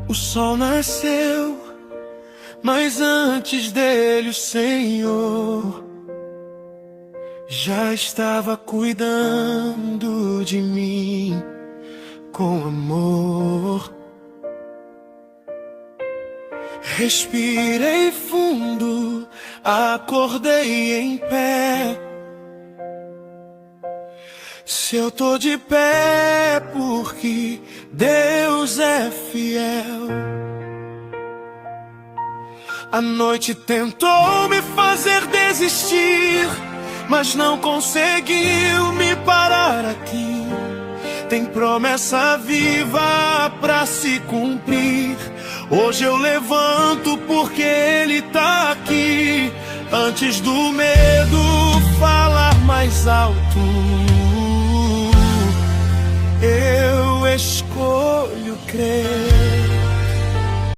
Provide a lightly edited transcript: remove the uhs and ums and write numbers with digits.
O sol nasceu, mas antes dele o Senhor já estava cuidando de mim com amor. Respirei fundo, acordei em pé. Se eu tô de pé, porque Deus é fiel. A noite tentou me fazer desistir, mas não conseguiu me parar aqui. Tem promessa viva pra se cumprir. Hoje eu levanto porque Ele tá aqui. Antes do medo falar mais alto, eu escolho crer.